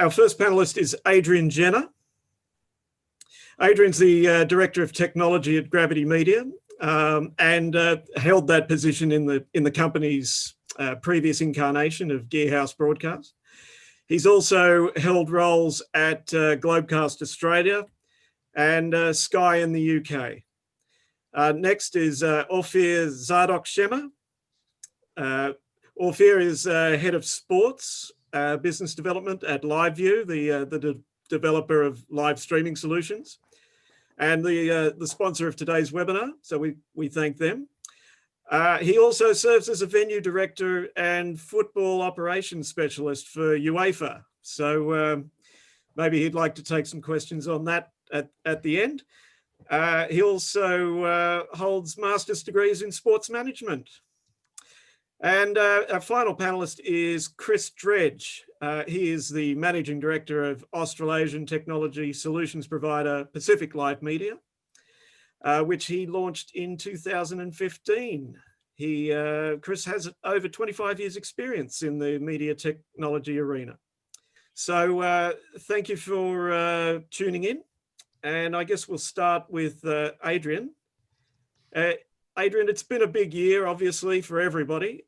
Our first panelist is Adrian Jenner. Adrian's the Director of Technology at Gravity Media and held that position in the company's previous incarnation of Gearhouse Broadcast. He's also held roles at Globecast Australia and Sky in the UK. Next is Ophir Zardok Shema. Ophir is Head of Sports Business Development at LiveU, the developer of live streaming solutions, and the sponsor of today's webinar, so we thank them. He also serves as a venue director and football operations specialist for UEFA, so maybe he'd like to take some questions on that at the end. He also holds master's degrees in sports management. And our final panelist is Chris Dredge. He is the Managing Director of Australasian technology solutions provider Pacific Live Media, which he launched in 2015. Chris has over 25 years experience in the media technology arena. So thank you for tuning in. And I guess we'll start with Adrian. Adrian, it's been a big year, obviously, for everybody.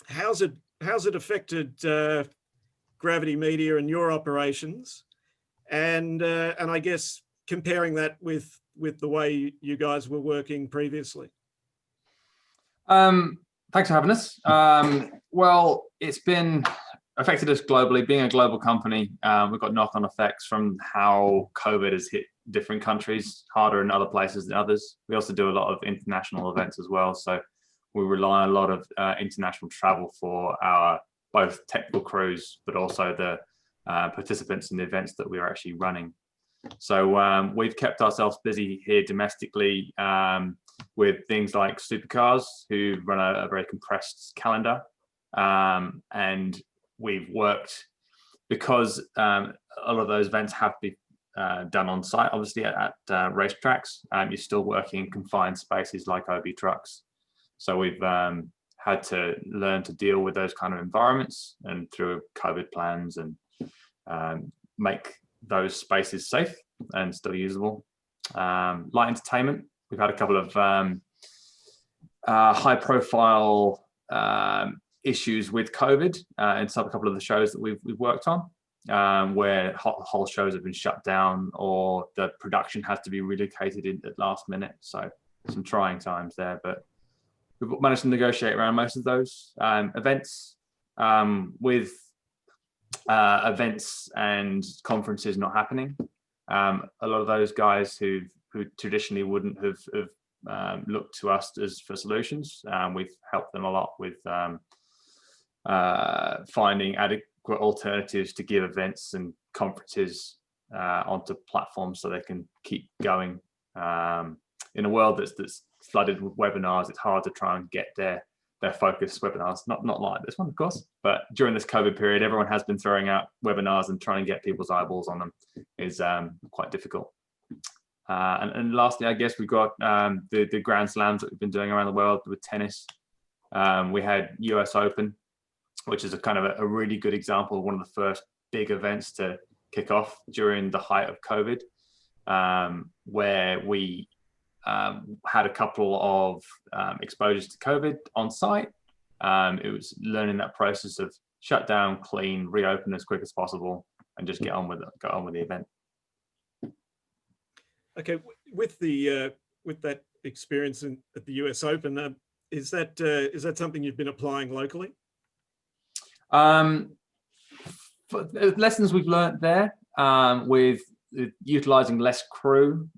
How's it affected Gravity Media and your operations? And I guess comparing that with the way you guys were working previously. Thanks for having us. Well, it's been affected us globally. Being a global company, we've got knock-on effects from how COVID has hit different countries harder in other places than others. We also do a lot of international events as well, so we rely on a lot of international travel for our both technical crews, but also the participants in the events that we are actually running. So we've kept ourselves busy here domestically with things like supercars, who run a very compressed calendar, and we've worked because a lot of those events have to be done on site, obviously at racetracks. You're still working in confined spaces like OB trucks. So we've had to learn to deal with those kind of environments and through COVID plans and make those spaces safe and still usable. Light entertainment, we've had a couple of high profile issues with COVID in a couple of the shows that we've worked on, where whole shows have been shut down or the production has to be relocated at last minute. So some trying times there, but we've managed to negotiate around most of those events. With events and conferences not happening, a lot of those guys who traditionally wouldn't have looked to us for solutions, we've helped them a lot with finding adequate alternatives to give events and conferences onto platforms so they can keep going. In a world that's flooded with webinars, it's hard to try and get their focused webinars, not like this one, of course, but during this COVID period, everyone has been throwing out webinars, and trying to get people's eyeballs on them is quite difficult. And lastly, I guess we've got the Grand Slams that we've been doing around the world with tennis. We had US Open, which is a really good example of one of the first big events to kick off during the height of COVID, where we had a couple of exposures to COVID on site. It was learning that process of shut down, clean, reopen as quick as possible, and just get on with the event. Okay, with that experience at the US Open, is that something you've been applying locally? Lessons we've learned there with utilizing less crew,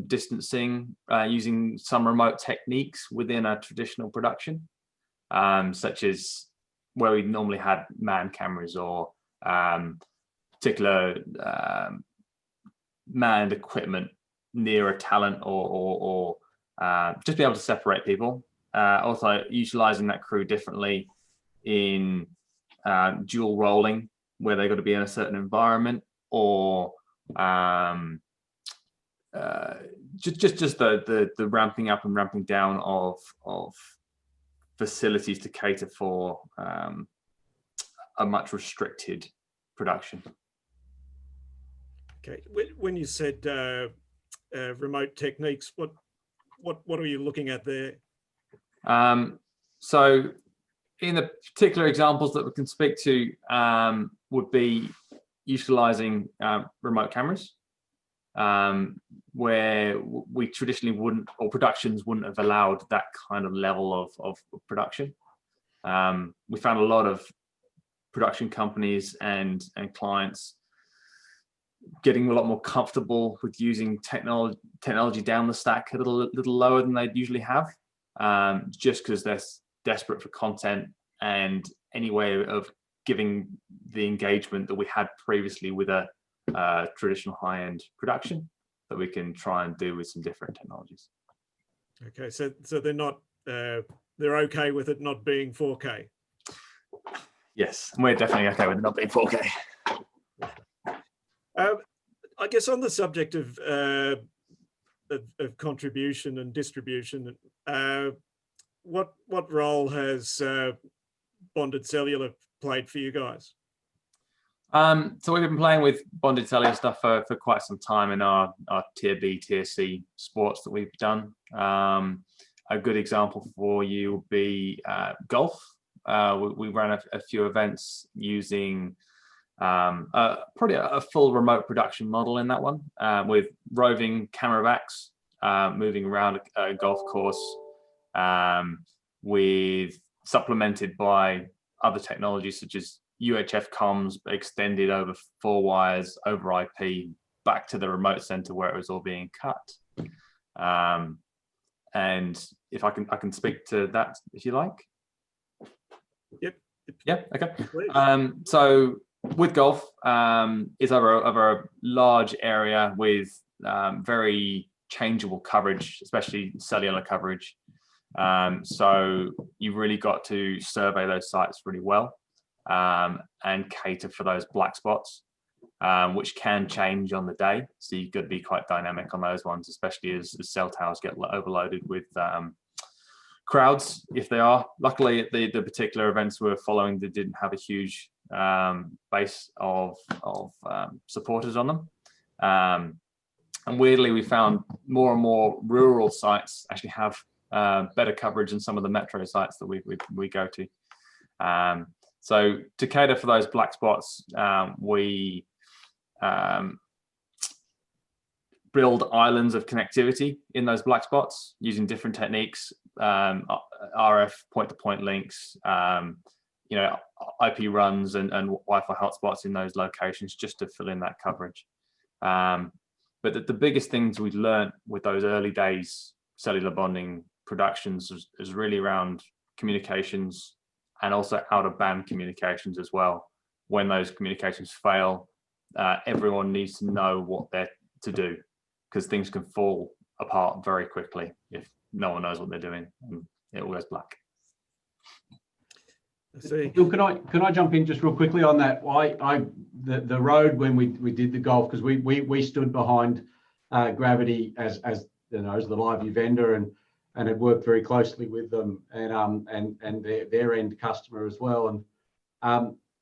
distancing, using some remote techniques within a traditional production, such as where we normally had man cameras or particular manned equipment near a talent, or just be able to separate people. Also utilizing that crew differently in dual rolling, where they've got to be in a certain environment, or just the ramping up and ramping down of facilities to cater for a much restricted production. Okay, when you said remote techniques, what are you looking at there? So in the particular examples that we can speak to would be utilizing remote cameras, where we traditionally wouldn't, or productions wouldn't have allowed that kind of level of production. We found a lot of production companies and clients getting a lot more comfortable with using technology down the stack a little lower than they'd usually have, just because they're desperate for content and any way of giving the engagement that we had previously with a traditional high-end production that we can try and do with some different technologies. Okay, so they're not they're okay with it not being 4K. Yes, we're definitely okay with it not being 4K. I guess on the subject of contribution and distribution, what role has bonded cellular played for you guys? So we've been playing with bonded cellular stuff for quite some time in our Tier B, Tier C sports that we've done. A good example for you would be golf. We ran a few events using probably a full remote production model in that one, with roving camera backs moving around a golf course, with supplemented by other technologies such as UHF comms extended over 4 wires over IP back to the remote center where it was all being cut. And if I can speak to that if you like. Yep. Yeah. Okay. So with golf, it's over a large area with very changeable coverage, especially cellular coverage. So you really got to survey those sites really well and cater for those black spots, which can change on the day. So you've got to be quite dynamic on those ones, especially as cell towers get overloaded with crowds, if they are. Luckily, the particular events we're following, they didn't have a huge base of supporters on them. And weirdly, we found more and more rural sites actually have better coverage than some of the metro sites that we go to. So to cater for those black spots, we build islands of connectivity in those black spots using different techniques, RF point-to-point links, IP runs and Wi-Fi hotspots in those locations just to fill in that coverage. But the biggest things we learned with those early days cellular bonding productions is really around communications and also out-of-band communications as well. When those communications fail, everyone needs to know what they're to do, because things can fall apart very quickly if no one knows what they're doing and it all goes black. Bill, can I jump in just real quickly on that? The road when we did the golf, because we stood behind Gravity as the LiveU vendor and had worked very closely with them and their end customer as well. And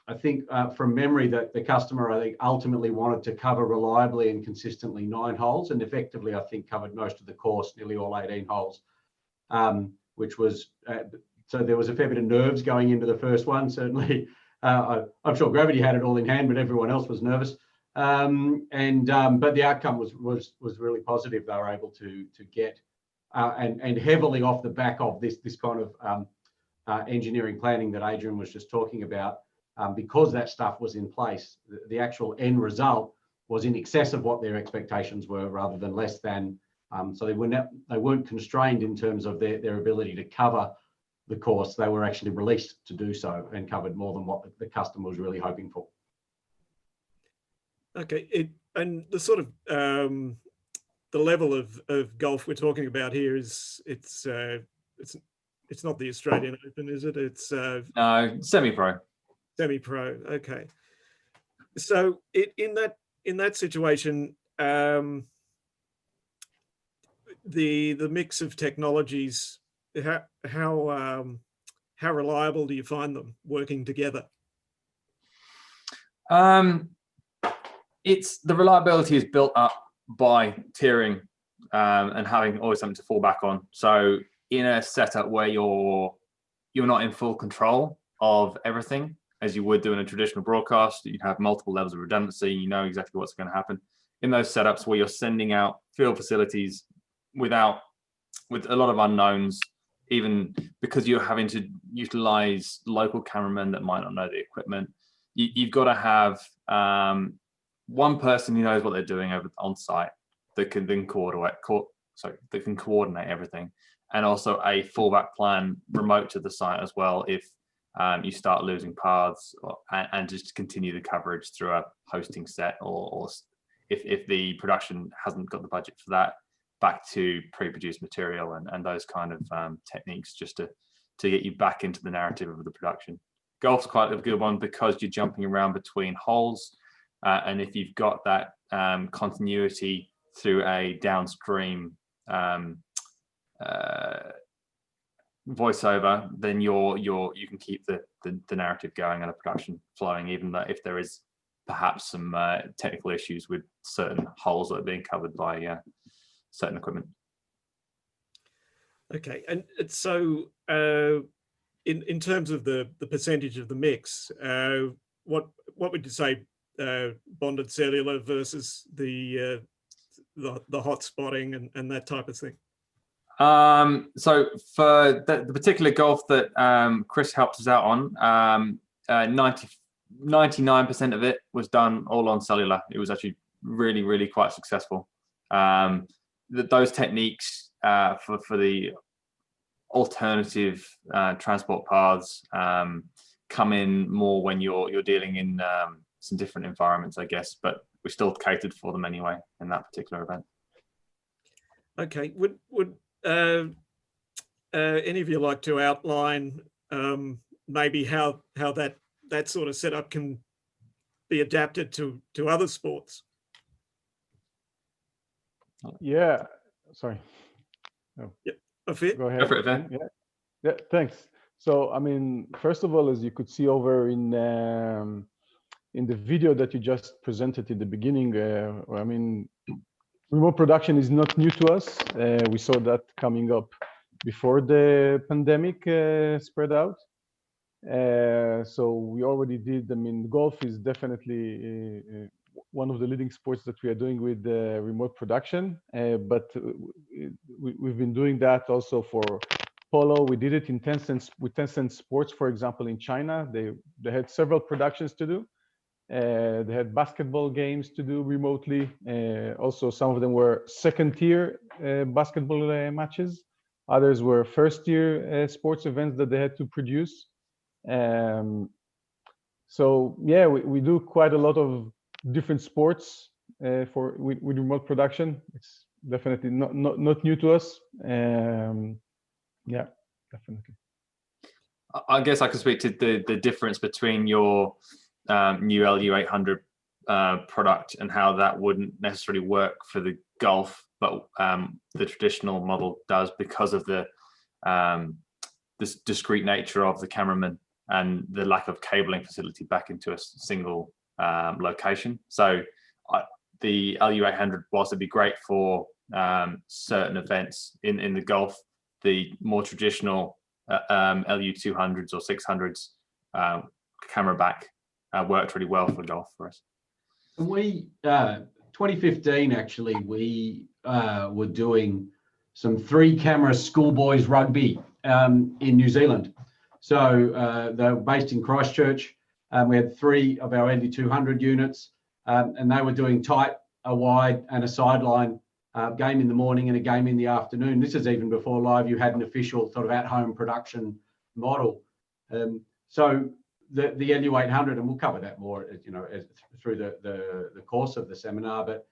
I think from memory that the customer, I think, ultimately wanted to cover reliably and consistently 9 holes, and effectively I think covered most of the course, nearly all 18 holes, which was so there was a fair bit of nerves going into the first one. Certainly, I'm sure Gravity had it all in hand, but everyone else was nervous. But the outcome was really positive. They were able to get and heavily off the back of this kind of engineering planning that Adrian was just talking about. Because that stuff was in place, the actual end result was in excess of what their expectations were, rather than less than. So they weren't constrained in terms of their ability to cover the course. They were actually released to do so and covered more than what the customer was really hoping for. Okay, and the sort of the level of golf we're talking about here is it's not the Australian Open, is it? It's no, semi-pro. Semi-pro. Okay. So in that situation, the mix of technologies, how reliable do you find them working together? It's the reliability is built up by tiering and having always something to fall back on. So in a setup where you're not in full control of everything, as you would do in a traditional broadcast, you'd have multiple levels of redundancy. You know exactly what's going to happen. In those setups where you're sending out field facilities with a lot of unknowns, even because you're having to utilize local cameramen that might not know the equipment, you've got to have one person who knows what they're doing on site that can then coordinate everything, and also a fallback plan remote to the site as well if you start losing paths, and just continue the coverage through a hosting set, or if the production hasn't got the budget for that, back to pre-produced material and those kind of techniques, just to get you back into the narrative of the production. Golf's quite a good one because you're jumping around between holes, and if you've got that continuity through a downstream voiceover, then you can keep the narrative going and the production flowing, even though if there is perhaps some technical issues with certain holes that are being covered by certain equipment. Okay, and so in terms of the percentage of the mix, what would you say bonded cellular versus the hot spotting and that type of thing? So for the particular golf that Chris helped us out on, 99% of it was done all on cellular. It was actually really, really quite successful. Those techniques for the alternative transport paths come in more when you're dealing in some different environments, I guess, but we still catered for them anyway in that particular event. Okay, would any of you like to outline maybe how that sort of setup can be adapted to other sports? Yeah, sorry. No. Yeah, Ophir? Go ahead. Go for it, Ben. Yeah, thanks. So, I mean, first of all, as you could see over in the video that you just presented in the beginning, I mean, remote production is not new to us. We saw that coming up before the pandemic spread out. So we already did. I mean, golf is definitely one of the leading sports that we are doing with remote production, but we've been doing that also for polo. We did it in Tencent, with Tencent Sports, for example, in China. They had several productions to do. They had basketball games to do remotely. Also, some of them were second-tier basketball matches. Others were first-tier sports events that they had to produce. So yeah, we do quite a lot of different sports with remote production. It's definitely not new to us. Yeah, definitely. I guess I could speak to the difference between your new LU800 product and how that wouldn't necessarily work for the golf, but the traditional model does because of this discrete nature of the cameraman and the lack of cabling facility back into a single location. So the LU800, whilst it'd be great for certain events in the golf, the more traditional LU200s or 600s camera back worked really well for golf for us. And we 2015 actually, we were doing some 3-camera schoolboys rugby in New Zealand. So they were based in Christchurch. We had 3 of our LU200 units, and they were doing tight, a wide and a sideline game in the morning and a game in the afternoon. This is even before LiveU had an official sort of at-home production model. So the LU800, and we'll cover that more, through the course of the seminar. But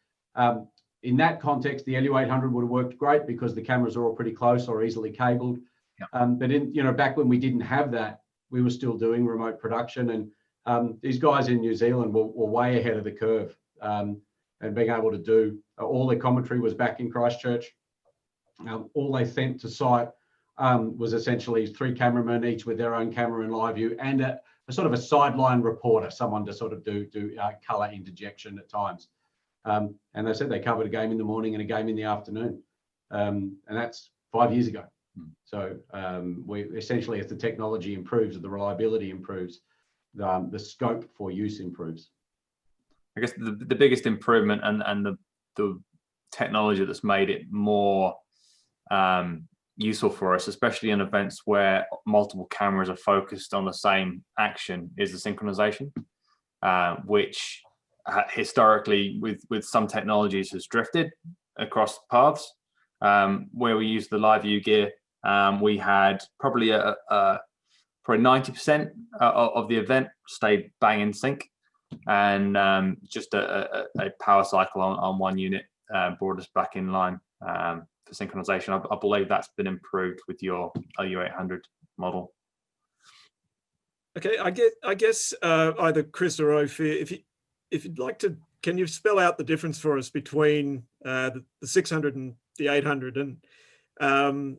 in that context, the LU800 would have worked great because the cameras are all pretty close or easily cabled. Yeah. But back when we didn't have that, we were still doing remote production, and these guys in New Zealand were way ahead of the curve, and being able to do all their commentary was back in Christchurch. All they sent to site was essentially 3 cameramen, each with their own camera and LiveU, and sort of a sideline reporter, someone to sort of do color interjection at times. And they said they covered a game in the morning and a game in the afternoon. And that's 5 years ago. So we essentially, as the technology improves, the reliability improves, the scope for use improves. I guess the biggest improvement and the technology that's made it more useful for us, especially in events where multiple cameras are focused on the same action, is the synchronization, which historically with some technologies has drifted across paths. Where we use the LiveU gear, we had probably 90% of the event stayed bang in sync, and just a power cycle on one unit brought us back in line for synchronization. I believe that's been improved with your LU800 model. Okay, I guess either Chris or Ophir, if you'd like to, can you spell out the difference for us between the 600 and the 800? And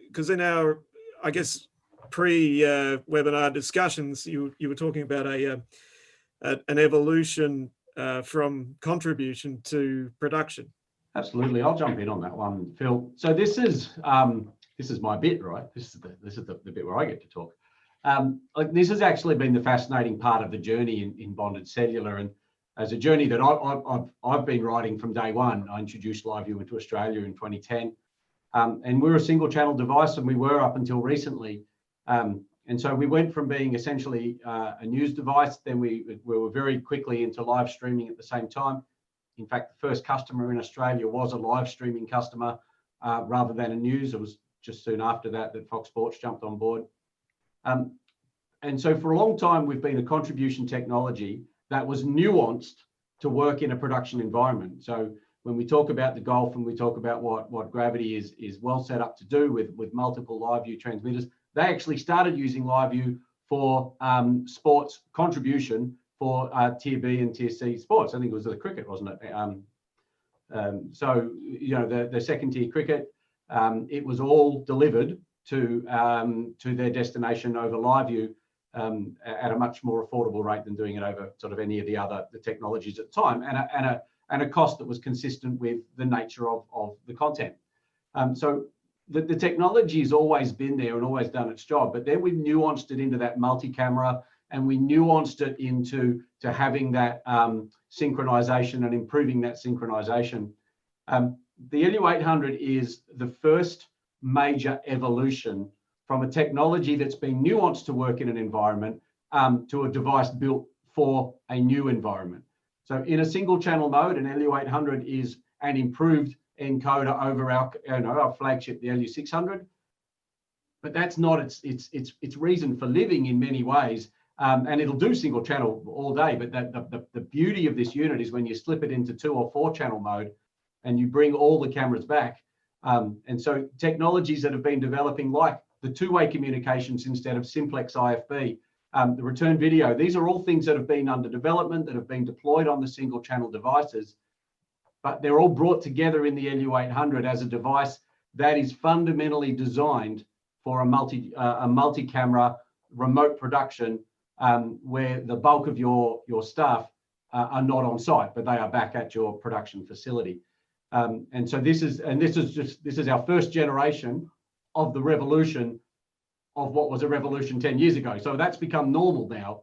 because in our, I guess, pre-webinar discussions, you were talking about an evolution from contribution to production. Absolutely, I'll jump in on that one, Phil. So this is my bit, right? This is the bit where I get to talk. Like, this has actually been the fascinating part of the journey in bonded cellular, and as a journey that I've been riding from day one. I introduced LiveU into Australia in 2010, and we're a single channel device, and we were up until recently. And so we went from being essentially a news device, then we were very quickly into live streaming at the same time. In fact, the first customer in Australia was a live streaming customer rather than a news. It was just soon after that Fox Sports jumped on board. And so for a long time, we've been a contribution technology that was nuanced to work in a production environment. So when we talk about the Golf and we talk about what Gravity is well set up to do with multiple LiveU transmitters, they actually started using LiveU for sports contribution for Tier B and Tier C sports. I think it was the cricket, wasn't it? So, you know, the second tier cricket, it was all delivered to their destination over LiveU at a much more affordable rate than doing it over sort of any of the technologies at the time, and a cost that was consistent with the nature of the content. So the technology has always been there and always done its job, but then we've nuanced it into that multi-camera, and we nuanced it into having that synchronization and improving that synchronization. The LU800 is the first major evolution from a technology that's been nuanced to work in an environment to a device built for a new environment. So in a single channel mode, an LU800 is an improved encoder over our flagship, the LU600. But that's not its reason for living in many ways. And it'll do single channel all day. But the beauty of this unit is when you slip it into 2 or 4 channel mode and you bring all the cameras back. And so technologies that have been developing, like the two-way communications instead of simplex IFB, the return video, these are all things that have been under development, that have been deployed on the single channel devices, but they're all brought together in the LU800 as a device that is fundamentally designed for a multi-camera remote production where the bulk of your staff are not on site, but they are back at your production facility. And so this is our first generation of the revolution of what was a revolution 10 years ago. So that's become normal now.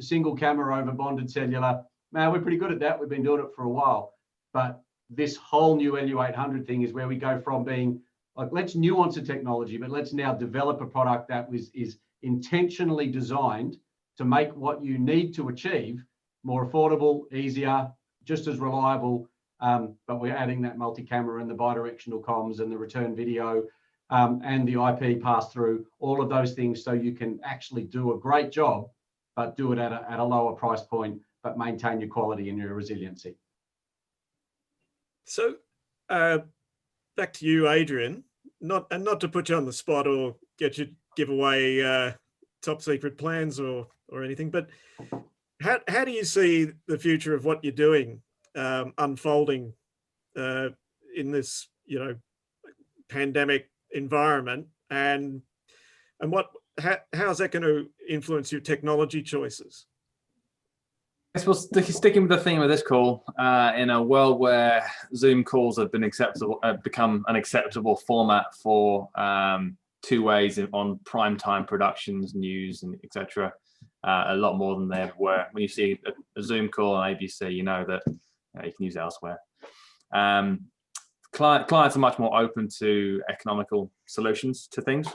Single camera over bonded cellular. Now we're pretty good at that. We've been doing it for a while. But this whole new LU800 thing is where we go from being like, let's nuance the technology, but let's now develop a product that is intentionally designed to make what you need to achieve more affordable, easier, just as reliable. But we're adding that multi-camera and the bidirectional comms and the return video and the IP pass-through, all of those things, so you can actually do a great job, but do it at a lower price point, but maintain your quality and your resiliency. So back to you, Adrian, not to put you on the spot or get you to give away top secret plans or anything, but how do you see the future of what you're doing unfolding in this, pandemic environment, and how's that going to influence your technology choices? I suppose sticking with the theme of this call, in a world where Zoom calls have become an acceptable format for two ways on primetime productions, news, and etc. A lot more than they ever were. When you see a Zoom call on ABC, you know that you can use it elsewhere. Clients are much more open to economical solutions to things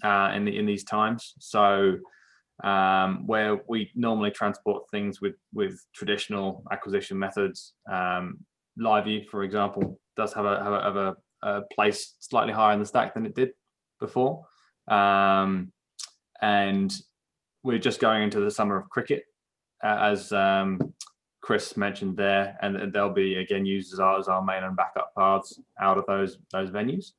in these times. So where we normally transport things with traditional acquisition methods, LiveU, for example, does have a place slightly higher in the stack than it did before. And we're just going into the summer of cricket, as Chris mentioned there, and they'll be again used as our main and backup paths out of those venues.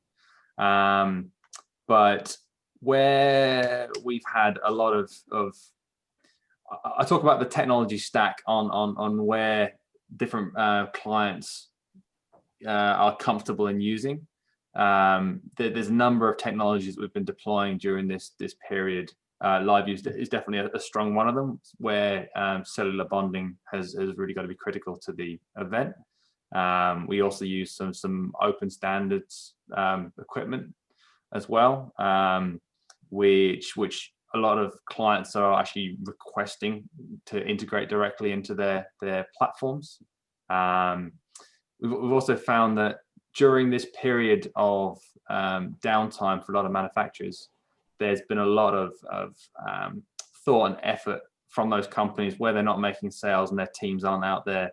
But where we've had a lot of I talk about the technology stack on where different clients are comfortable in using. There's a number of technologies that we've been deploying during this period. LiveU is definitely a strong one of them, where cellular bonding has really got to be critical to the event. We also use some open standards equipment as well, which a lot of clients are actually requesting to integrate directly into their platforms. We've also found that during this period of downtime for a lot of manufacturers, there's been a lot of thought and effort from those companies where they're not making sales and their teams aren't out there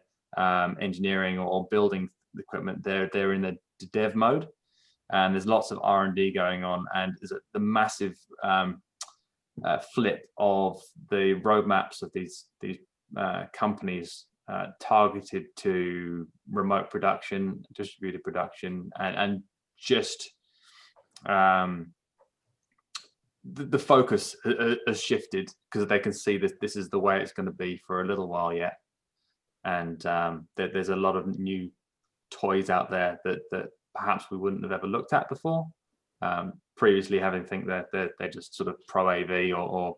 engineering or building the equipment. They're in the dev mode, and there's lots of R&D going on, and there's the massive flip of the roadmaps of these companies targeted to remote production, distributed production, and just the focus has shifted because they can see that this is the way it's going to be for a little while yet. And there's a lot of new toys out there that perhaps we wouldn't have ever looked at before. Previously, having think that they're just sort of pro AV or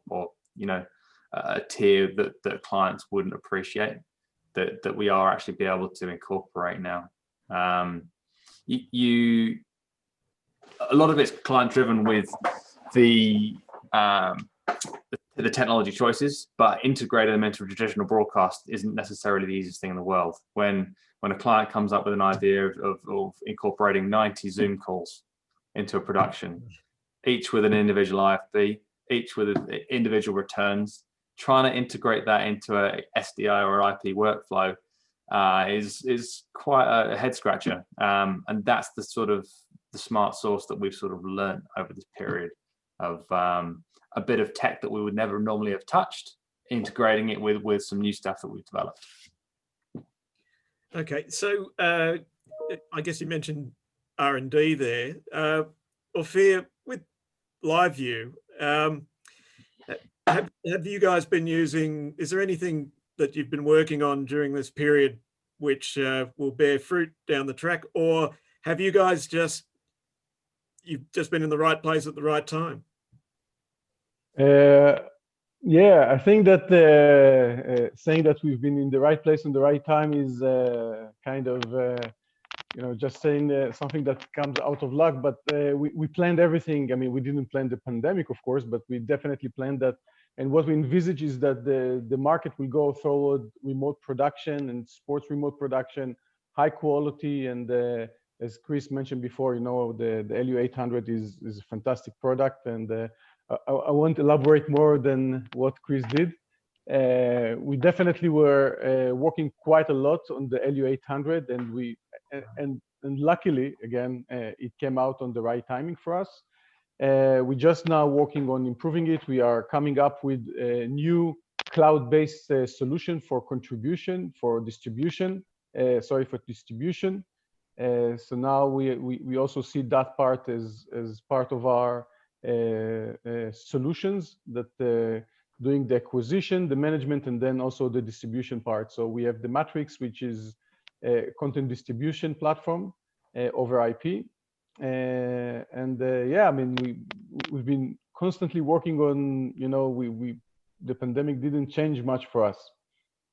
you know, a tier that clients wouldn't appreciate, that we are actually be able to incorporate now. A lot of it's client driven with the technology choices, but integrating them into a traditional broadcast isn't necessarily the easiest thing in the world. When a client comes up with an idea of incorporating 90 Zoom calls into a production, each with an individual IFB, each with individual returns, trying to integrate that into a SDI or IP workflow is quite a head scratcher. And that's the sort of the smart source that we've sort of learned over this period of a bit of tech that we would never normally have touched, integrating it with some new stuff that we've developed. Okay, so I guess you mentioned R&D there. Ophir, with LiveU, have you guys been using, is there anything that you've been working on during this period which will bear fruit down the track, or have you guys you've just been in the right place at the right time? Yeah, I think that saying that we've been in the right place and the right time is kind of, you know, just saying something that comes out of luck, but we planned everything. I mean, we didn't plan the pandemic, of course, but we definitely planned that. And what we envisage is that the market will go toward remote production and sports remote production, high quality. And as Chris mentioned before, you know, the LU800 is a fantastic product. And I won't elaborate more than what Chris did. We definitely were working quite a lot on the LU800, and luckily, again, it came out on the right timing for us. We're just now working on improving it. We are coming up with a new cloud-based solution for contribution, for distribution. For distribution. So now we also see that part as part of our solutions, that doing the acquisition, the management, and then also the distribution part. So we have the Matrix, which is a content distribution platform over IP. Yeah, I mean, we've been constantly working on, the pandemic didn't change much for us.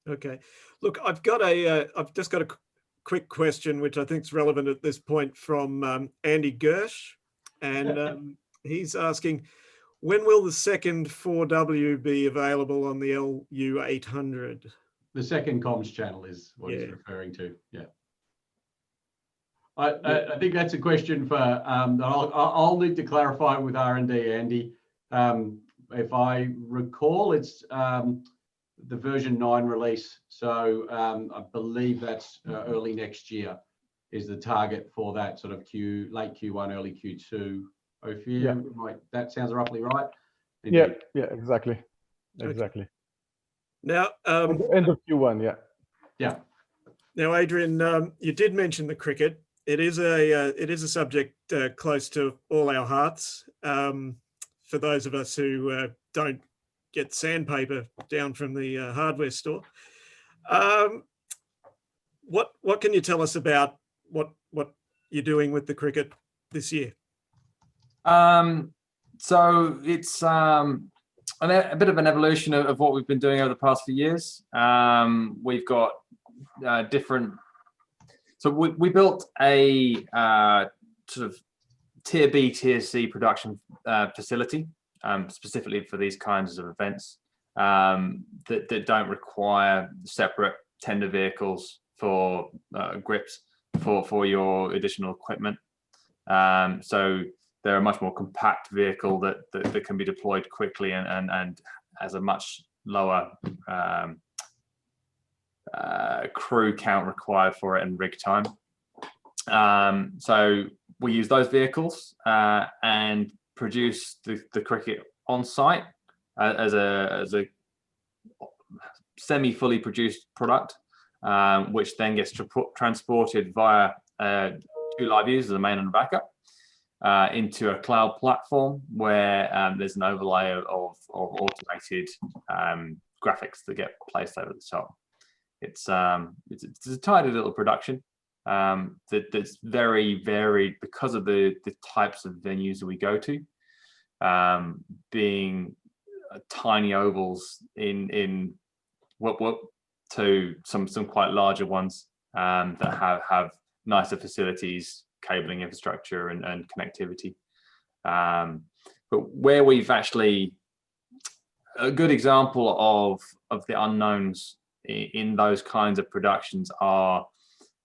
Okay. Look, I've just got a quick question, which I think is relevant at this point, from Andy Gersh. And he's asking, when will the second 4W be available on the LU800? The second comms channel is what he's referring to. Yeah. I think that's a question for, I'll need to clarify with R&D, Andy. If I recall, it's the version 9 release. So I believe that's early next year is the target for that sort of late Q1, early Q2. Ophir, Yeah. That sounds roughly right. Indeed. Yeah, exactly. Okay. Now, end of Q1, yeah. Yeah. Now, Adrian, you did mention the cricket. It is a subject close to all our hearts. For those of us who don't get sandpaper down from the hardware store, what can you tell us about what you're doing with the cricket this year? So it's a bit of an evolution of what we've been doing over the past few years. We've got different. So we built a sort of tier B, tier C production facility specifically for these kinds of events that don't require separate tender vehicles for grips for your additional equipment. So they're a much more compact vehicle that can be deployed quickly and has a much lower crew count required for it and rig time. So we use those vehicles and produce the cricket on site as a semi-fully produced product, which then gets transported via 2 LiveUs, the main and the backup, into a cloud platform where there's an overlay of automated graphics that get placed over the top. It's a tidy little production that's very varied because of the types of venues that we go to, being tiny ovals in what to some quite larger ones that have nicer facilities, cabling infrastructure and connectivity. But where we've actually, a good example of the unknowns in those kinds of productions are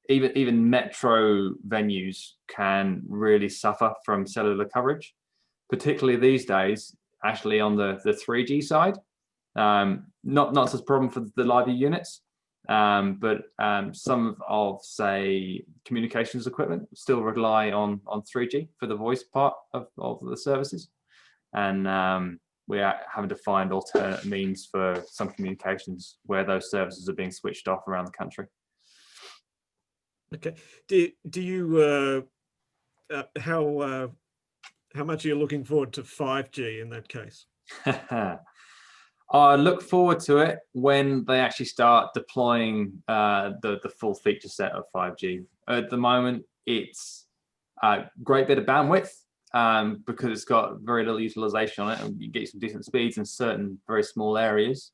even metro venues can really suffer from cellular coverage, particularly these days, actually on the 3G side. Not such a problem for the LiveU units, but some of, say, communications equipment still rely on 3G for the voice part of the services. And we are having to find alternate means for some communications where those services are being switched off around the country. Okay. Do you how much are you looking forward to 5G in that case? I look forward to it when they actually start deploying the full feature set of 5G. At the moment, it's a great bit of bandwidth because it's got very little utilization on it, and you get some decent speeds in certain very small areas.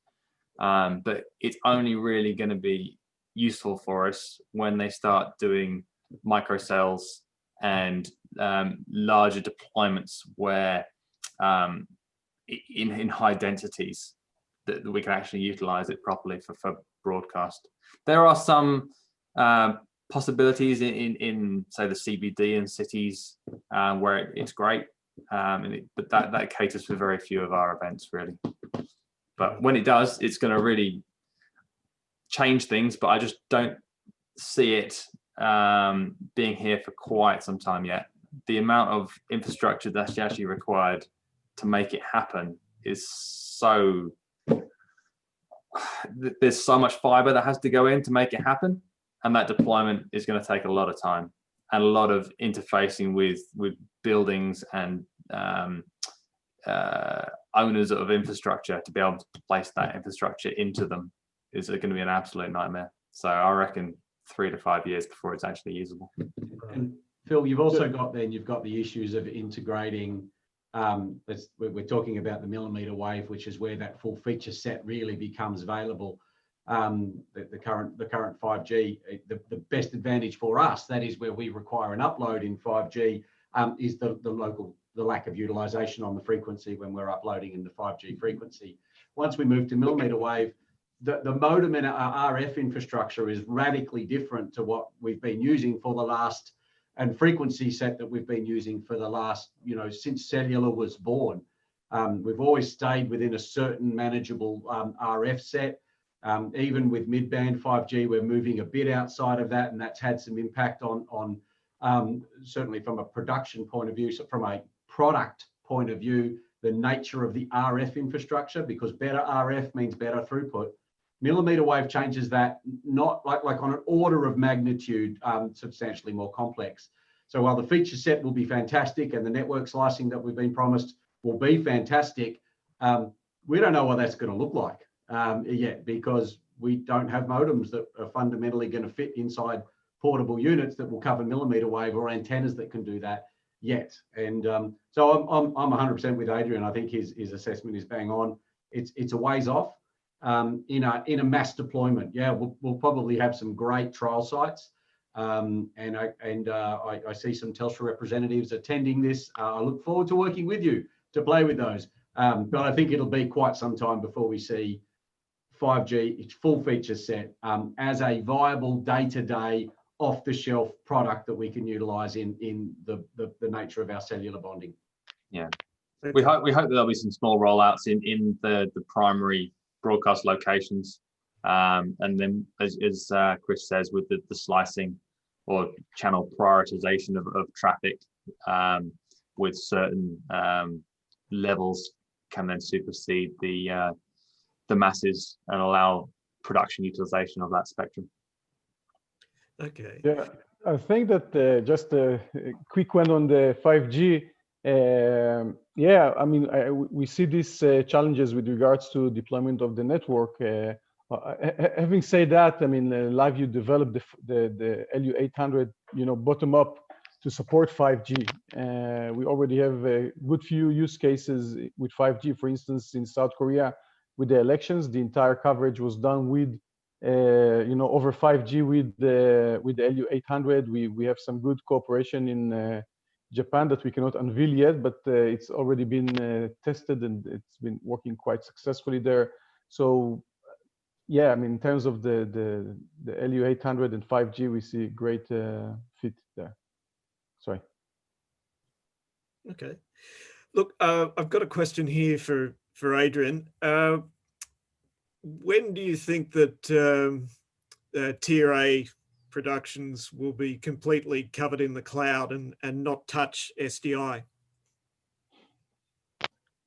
But it's only really going to be useful for us when they start doing microcells and larger deployments where in high densities that we can actually utilize it properly for broadcast. There are some possibilities in say the CBD and cities where it's great, but that caters for very few of our events really. But when it does, it's going to really change things, but I just don't see it being here for quite some time yet. The amount of infrastructure that's actually required to make it happen is so, there's so much fiber that has to go in to make it happen, and that deployment is going to take a lot of time and a lot of interfacing with buildings and owners of infrastructure to be able to place that infrastructure into them is going to be an absolute nightmare. So I reckon 3 to 5 years before it's actually usable. And Phil, you've also got the issues of integrating We're talking about the millimeter wave, which is where that full feature set really becomes available. The current 5G, the best advantage for us, that is where we require an upload in 5G, is the lack of utilization on the frequency when we're uploading in the 5G frequency. Once we move to millimeter wave, the modem in our RF infrastructure is radically different to what we've been using for the last, and frequency set that we've been using for the last, since cellular was born. We've always stayed within a certain manageable RF set. Even with mid-band 5G, we're moving a bit outside of that, and that's had some impact on certainly from a production point of view, so from a product point of view, the nature of the RF infrastructure, because better RF means better throughput. Millimeter wave changes that, not like on an order of magnitude, substantially more complex. So while the feature set will be fantastic and the network slicing that we've been promised will be fantastic, we don't know what that's going to look like yet, because we don't have modems that are fundamentally going to fit inside portable units that will cover millimeter wave, or antennas that can do that yet. And so I'm 100% with Adrian. I think his assessment is bang on. It's a ways off. In a mass deployment, yeah, we'll probably have some great trial sites, and I see some Telstra representatives attending this. I look forward to working with you to play with those, but I think it'll be quite some time before we see 5G, its full feature set, as a viable day-to-day off-the-shelf product that we can utilize in the nature of our cellular bonding. Yeah, we hope that there'll be some small rollouts in the primary broadcast locations, and then as Chris says, with the slicing or channel prioritization of traffic, with certain levels, can then supersede the masses and allow production utilization of that spectrum. Okay. Yeah, I think that just a quick one on the 5G. Yeah, I mean, we see these challenges with regards to deployment of the network. Having said that, I mean, LiveU developed the LU800, bottom up to support 5G. We already have a good few use cases with 5G. For instance, in South Korea, with the elections, the entire coverage was done with, over 5G with the LU800. We have some good cooperation in Japan that we cannot unveil yet, but it's already been tested and it's been working quite successfully there. So, yeah, I mean, in terms of the LU800 and 5G, we see great fit there. Sorry. Okay. Look, I've got a question here for Adrian. When do you think that Tier A productions will be completely covered in the cloud and not touch SDI?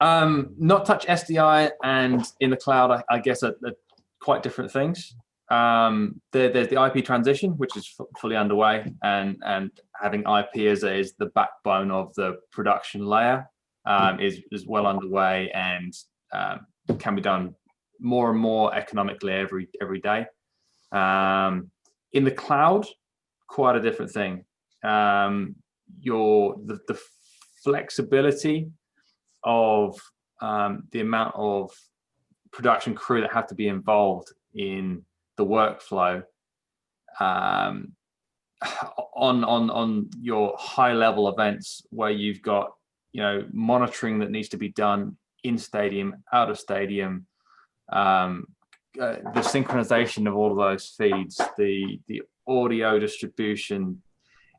Not touch SDI and in the cloud, I guess, are quite different things. There's the IP transition, which is fully underway, and having IP as the backbone of the production layer is well underway, and can be done more and more economically every day. In the cloud, quite a different thing. The flexibility of the amount of production crew that have to be involved in the workflow on your high level events, where you've got monitoring that needs to be done in stadium, out of stadium, the synchronization of all of those feeds, the audio distribution,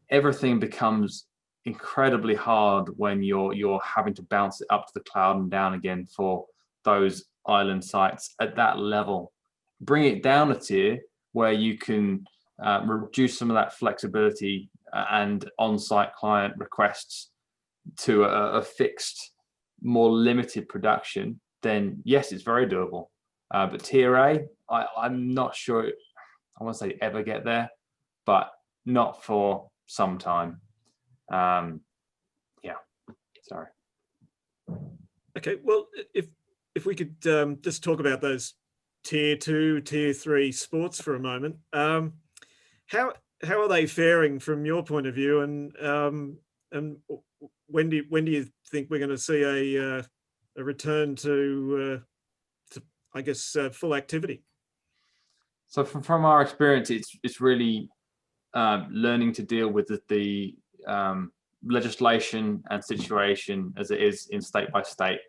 everything becomes incredibly hard when you're having to bounce it up to the cloud and down again for those island sites at that level. Bring it down a tier where you can reduce some of that flexibility and on-site client requests to a fixed, more limited production, then yes, it's very doable. But Tier A, I'm not sure, I want to say ever get there, but not for some time. Yeah, sorry. Okay, well, if we could just talk about those Tier 2, Tier 3 sports for a moment. How are they faring from your point of view, and when do you think we're going to see a return to I guess full activity? So from our experience, it's really learning to deal with the legislation and situation as it is in state by state.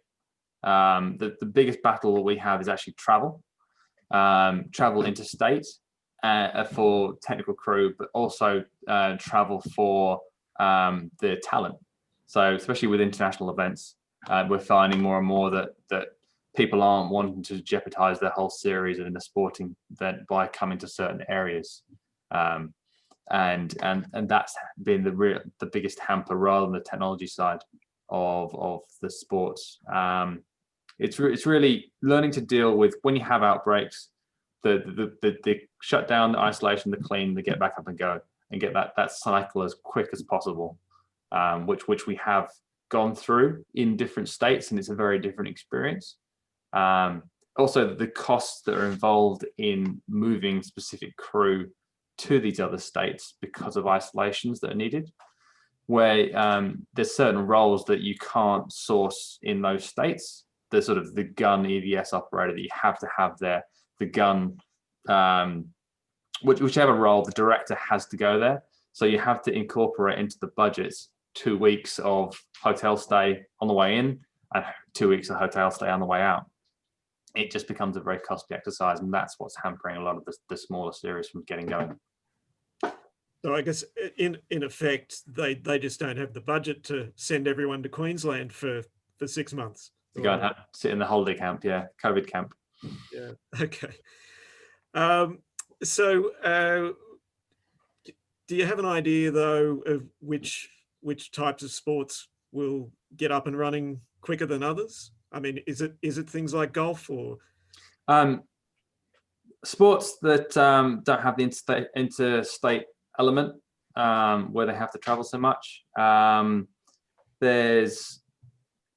The biggest battle that we have is actually travel interstate for technical crew, but also travel for the talent. So especially with international events, we're finding more and more that people aren't wanting to jeopardize their whole series in a sporting event by coming to certain areas. And that's been the biggest hamper rather than the technology side of the sports. It's really learning to deal with when you have outbreaks, the shutdown, the isolation, the clean, the get back up and go, and get that cycle as quick as possible, which we have gone through in different states, and it's a very different experience. Also, the costs that are involved in moving specific crew to these other states because of isolations that are needed, where there's certain roles that you can't source in those states. The sort of the gun EVS operator that you have to have there, the gun, whichever role, the director has to go there. So you have to incorporate into the budgets 2 weeks of hotel stay on the way in and 2 weeks of hotel stay on the way out. It just becomes a very costly exercise, and that's what's hampering a lot of the smaller series from getting going. So I guess in effect, they just don't have the budget to send everyone to Queensland for 6 months. To go and sit in the holiday camp, yeah, COVID camp. Yeah, okay. So do you have an idea though of which types of sports will get up and running quicker than others? I mean, is it things like golf or? Sports that don't have the interstate element, where they have to travel so much. There's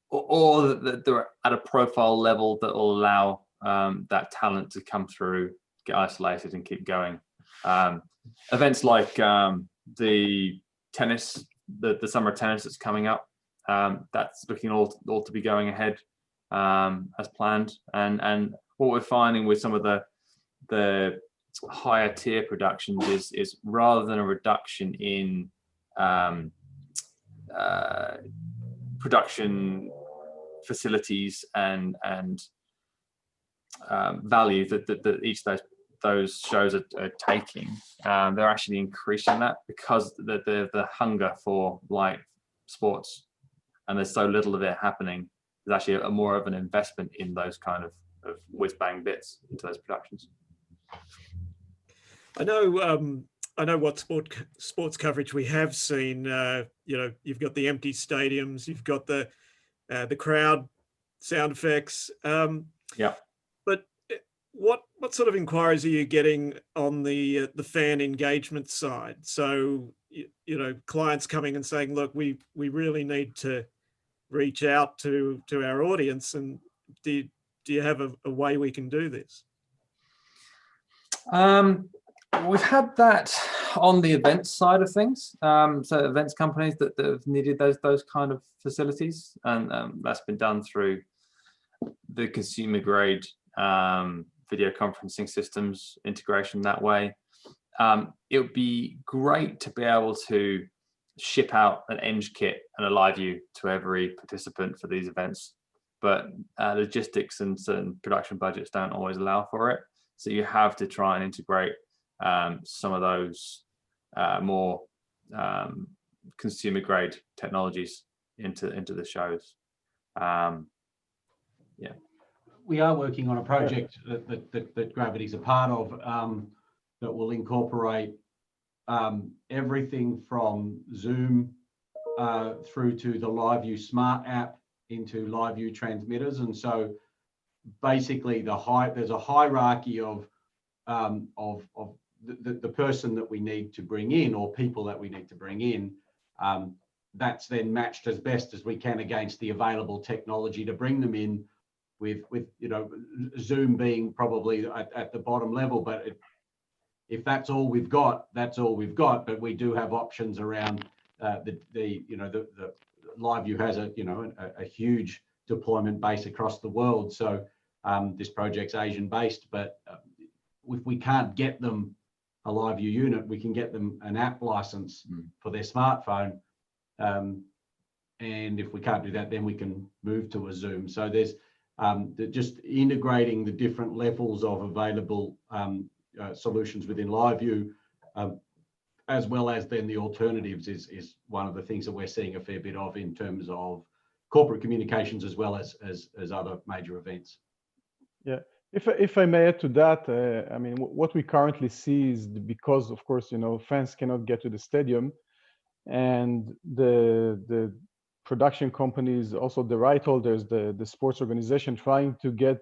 or that they're at a profile level that will allow that talent to come through, get isolated, and keep going. Events like the tennis, the summer tennis that's coming up, that's looking all to be going ahead as planned. And what we're finding with some of the higher tier productions is rather than a reduction in production facilities and value that each of those shows are taking, they're actually increasing that because the hunger for live sports, and there's so little of it happening. There's actually a more of an investment in those kind of whiz bang bits into those productions. I know what sports coverage we have seen. You know, you've got the empty stadiums, you've got the crowd sound effects. Yeah. But what sort of inquiries are you getting on the fan engagement side? So you know, clients coming and saying, look, we really need to reach out to our audience, and do you have a way we can do this? We've had that on the events side of things. So events companies that have needed those kind of facilities, and that's been done through the consumer grade video conferencing systems integration that way. It would be great to be able to ship out an Eng kit and a LiveU to every participant for these events, but logistics and certain production budgets don't always allow for it. So you have to try and integrate some of those more consumer grade technologies into the shows. Yeah. We are working on a project that Gravity's a part of that will incorporate everything from Zoom through to the LiveU Smart app into LiveU transmitters. And so basically there's a hierarchy of the person that we need to bring in, or people that we need to bring in. That's then matched as best as we can against the available technology to bring them in, with you know, Zoom being probably at the bottom level. But if that's all we've got, that's all we've got. But we do have options around the LiveU has a huge deployment base across the world. So this project's Asian based, but if we can't get them a LiveU unit, we can get them an app license for their smartphone. And if we can't do that, then we can move to a Zoom. So there's just integrating the different levels of available solutions within LiveU, as well as then the alternatives is one of the things that we're seeing a fair bit of in terms of corporate communications as well as other major events. Yeah, if I may add to that, I mean, what we currently see is because, of course, fans cannot get to the stadium, and the production companies, also the right holders, the sports organization, trying to get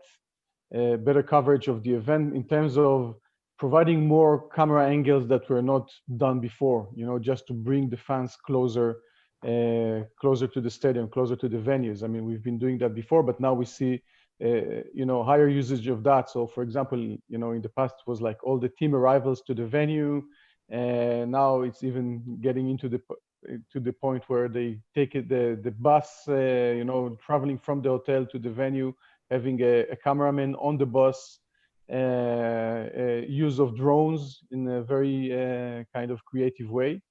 better coverage of the event in terms of providing more camera angles that were not done before, just to bring the fans closer to the stadium, closer to the venues. I mean, we've been doing that before, but now we see higher usage of that. So for example, in the past it was like all the team arrivals to the venue, and now it's even getting into the point where they take the bus, traveling from the hotel to the venue, having a cameraman on the bus, use of drones in a very kind of creative way.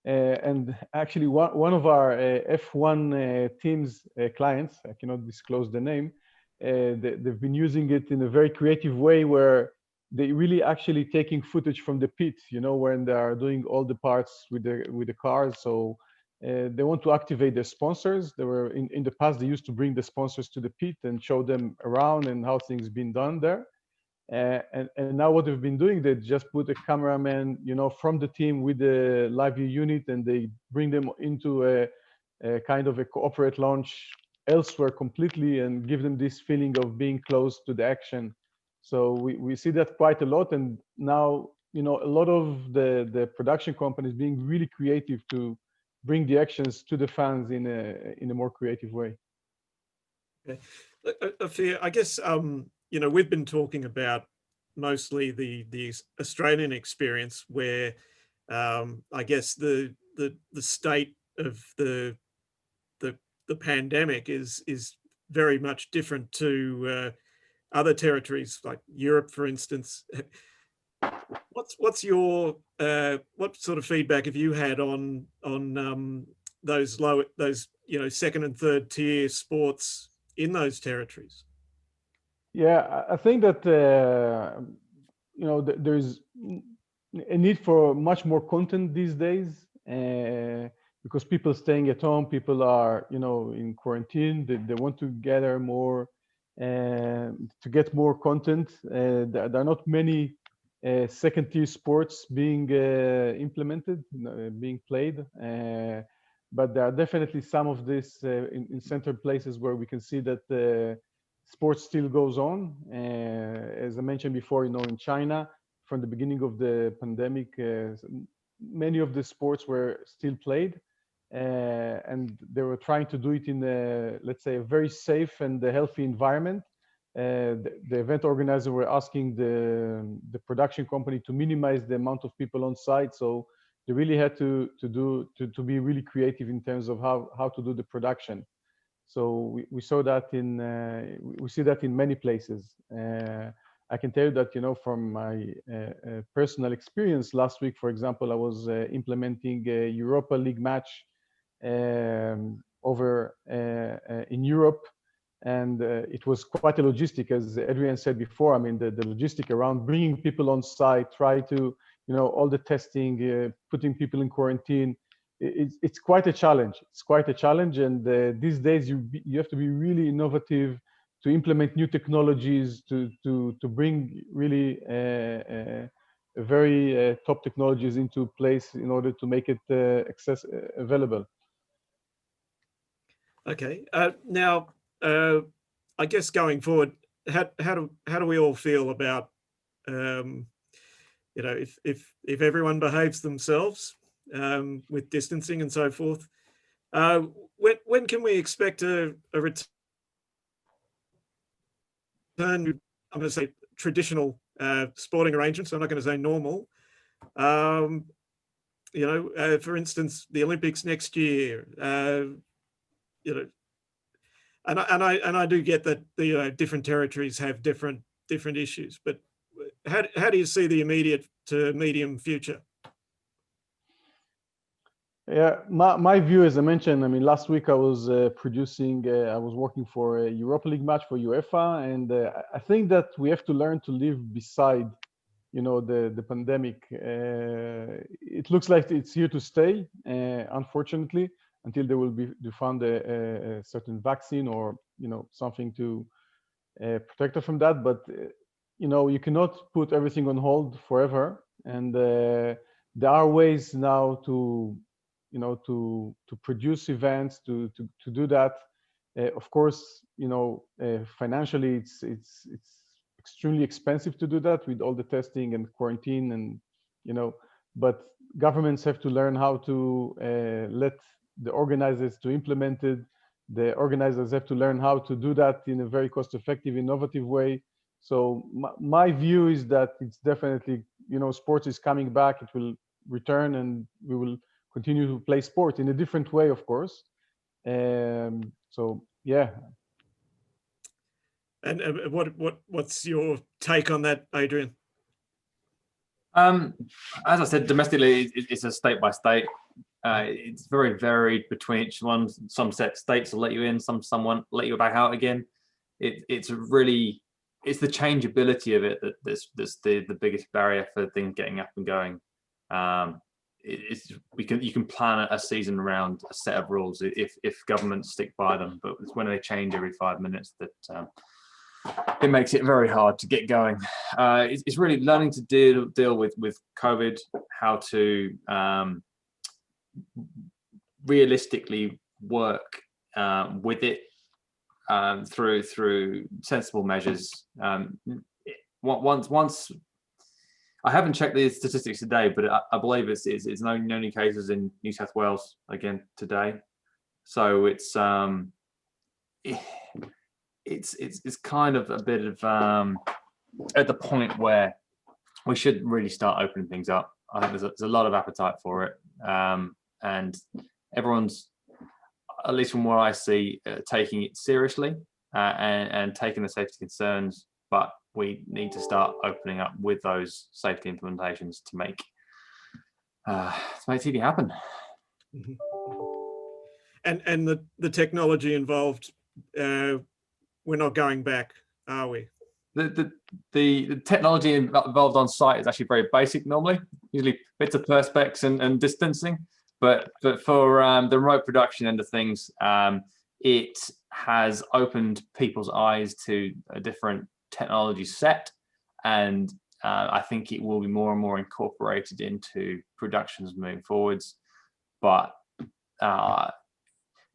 And actually one of our F1 teams clients, I cannot disclose the name, they've been using it in a very creative way where they really actually taking footage from the pit, when they are doing all the parts with the cars. So they want to activate their sponsors. They were in the past, they used to bring the sponsors to the pit and show them around and how things been done there. And now what they've been doing, they just put a cameraman, from the team with the LiveU unit, and they bring them into a kind of a corporate launch elsewhere completely and give them this feeling of being close to the action. So we see that quite a lot. And now, a lot of the production companies being really creative to bring the actions to the fans in a more creative way. Okay. Ophir, I guess, we've been talking about mostly the Australian experience where I guess the state of the pandemic is very much different to other territories like Europe, for instance. What's your what sort of feedback have you had on those second and third tier sports in those territories? Yeah, I think that there's a need for much more content these days, because people are staying at home, people are in quarantine. They want to gather more, to get more content. There are not many second tier sports being implemented, being played, but there are definitely some of this in central places where we can see that sports still goes on. As I mentioned before, in China, from the beginning of the pandemic, many of the sports were still played, and they were trying to do it in let's say, a very safe and a healthy environment. The event organizer were asking the production company to minimize the amount of people on site, so they really had to be really creative in terms of how to do the production. So we saw that we see that in many places. I can tell you that from my personal experience, last week, for example, I was implementing a Europa League match over in Europe, and it was quite a logistic, as Adrian said before. I mean, the logistic around bringing people on site, try to all the testing, putting people in quarantine. It's quite a challenge. It's quite a challenge, and these days you have to be really innovative to implement new technologies to bring really very top technologies into place in order to make it available. Okay. Now, I guess going forward, how do we all feel about if everyone behaves themselves with distancing and so forth? When can we expect a return? I'm going to say traditional sporting arrangements. I'm not going to say normal. For instance, the Olympics next year. you know, and I do get that the different territories have different issues, but how do you see the immediate to medium future? Yeah, my view, as I mentioned, I mean, last week I was I was working for a Europa League match for UEFA, and I think that we have to learn to live beside, you know, the pandemic. It looks like it's here to stay, unfortunately, until there will be found a certain vaccine or, you know, something to protect us from that. But you know, you cannot put everything on hold forever, and there are ways now to, you know, to produce events, to do that. Of course, you know, financially, it's extremely expensive to do that with all the testing and quarantine, and you know. But governments have to learn how to let the organizers to implement it. The organizers have to learn how to do that in a very cost-effective, innovative way. So my view is that it's definitely, you know, sports is coming back. It will return, and we will continue to play sport in a different way, of course. So yeah. And what's your take on that, Adrian? As I said, domestically, it's a state by state. It's very varied between each one. Some states will let you in, some won't let you back out again. It's the changeability of it that's the biggest barrier for things getting up and going. You can plan a season around a set of rules if governments stick by them, but it's when they change every 5 minutes that it makes it very hard to get going. It's really learning to deal with COVID, how to realistically work with it through sensible measures. Once I haven't checked the statistics today, but I believe it's only cases in New South Wales again today. So it's kind of a bit of at the point where we should really start opening things up. I think there's a lot of appetite for it, and everyone's, at least from what I see, taking it seriously and taking the safety concerns. But we need to start opening up with those safety implementations to make TV happen. Mm-hmm. And the technology involved, we're not going back, are we? The technology involved on site is actually very basic normally, usually bits of perspex and distancing. But for the remote production end of things, it has opened people's eyes to a different technology set, and I think it will be more and more incorporated into productions moving forwards. But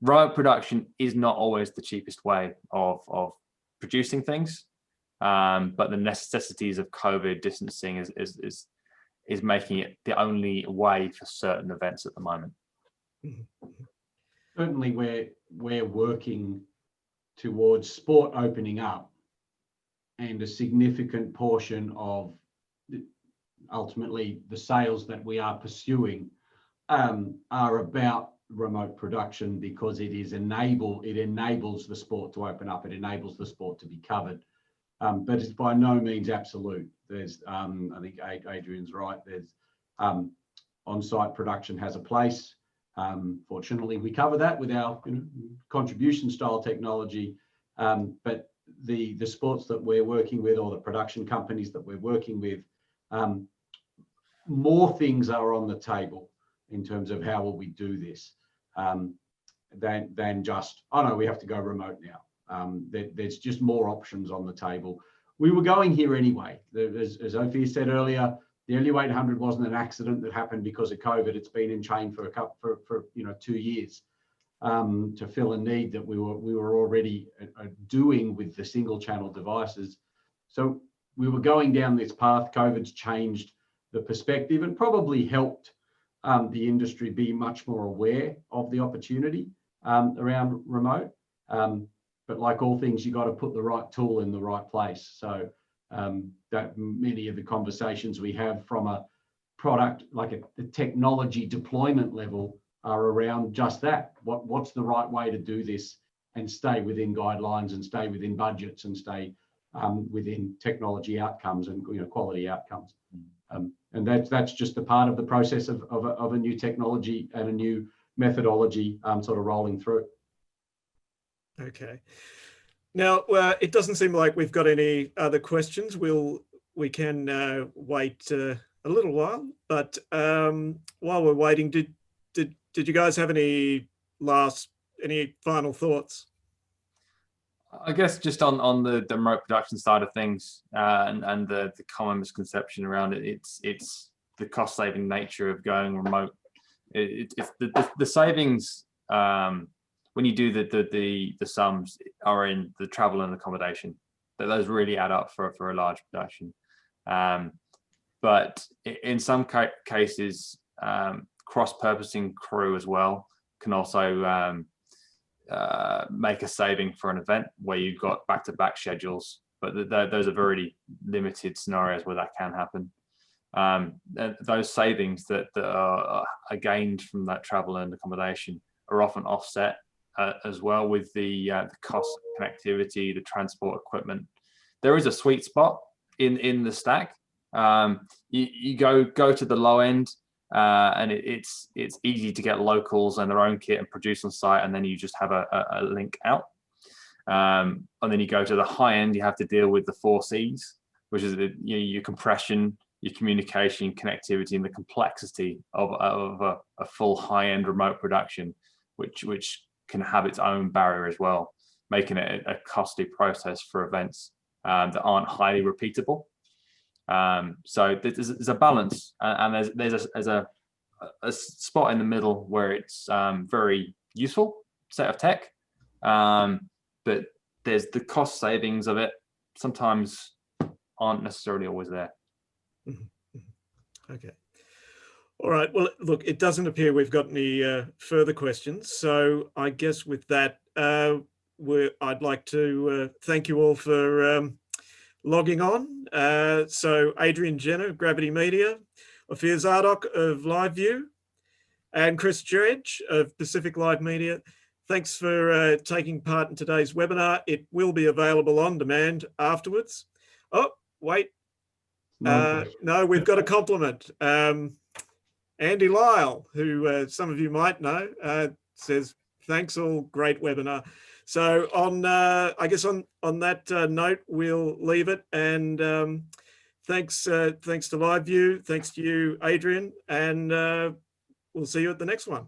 remote production is not always the cheapest way of producing things, but the necessities of COVID distancing is making it the only way for certain events at the moment. Certainly we're working towards sport opening up, and a significant portion of ultimately the sales that we are pursuing are about remote production, because it enables the sport to open up, it enables the sport to be covered. But it's by no means absolute. There's, I think Adrian's right, there's on-site production has a place. Fortunately, we cover that with our contribution style technology, but the sports that we're working with, or the production companies that we're working with, more things are on the table in terms of how will we do this, than just, oh no, we have to go remote now. There's just more options on the table. We were going here anyway. As Ophir said earlier, the LU 800 wasn't an accident that happened because of COVID. It's been in chain for 2 years to fill a need that we were already doing with the single channel devices. So we were going down this path. COVID's changed the perspective and probably helped the industry be much more aware of the opportunity around remote. But like all things, you got to put the right tool in the right place. So that many of the conversations we have from a product, like a technology deployment level, are around just that. What's the right way to do this and stay within guidelines and stay within budgets and stay within technology outcomes and quality outcomes. And that's just a part of the process of a new technology and a new methodology sort of rolling through. Okay. Now, it doesn't seem like we've got any other questions. We can wait a little while, but while we're waiting, did you guys have any final thoughts? I guess just on the remote production side of things and the common misconception around it, it's the cost saving nature of going remote. It's the savings when you do the sums are in the travel and accommodation. Those really add up for a large production. But in some cases, cross-purposing crew as well can also make a saving for an event where you've got back-to-back schedules, but those are very limited scenarios where that can happen. Those savings that are gained from that travel and accommodation are often offset as well with the cost of connectivity, the transport equipment. There is a sweet spot in the stack. You go to the low end, and it's easy to get locals and their own kit and produce on site, and then you just have a link out. And then you go to the high end, you have to deal with the 4 Cs, which is your compression, your communication, connectivity, and the complexity of a full high-end remote production, which can have its own barrier as well, making it a costly process for events that aren't highly repeatable. So there's a balance, and there's a spot in the middle where it's very useful set of tech, but there's the cost savings of it sometimes aren't necessarily always there. Okay. All right. Well, look, it doesn't appear we've got any further questions. So I guess with that, I'd like to thank you all for logging on. So Adrian Jenner of Gravity Media, Ophir Zardok of LiveU, and Chris Dredge of Pacific Live Media. Thanks for taking part in today's webinar. It will be available on demand afterwards. Oh, wait. No, we've got a compliment. Andy Lyle, who some of you might know, says, thanks all, great webinar. So I guess on that note, we'll leave it. And thanks to LiveU, thanks to you, Adrian, and we'll see you at the next one.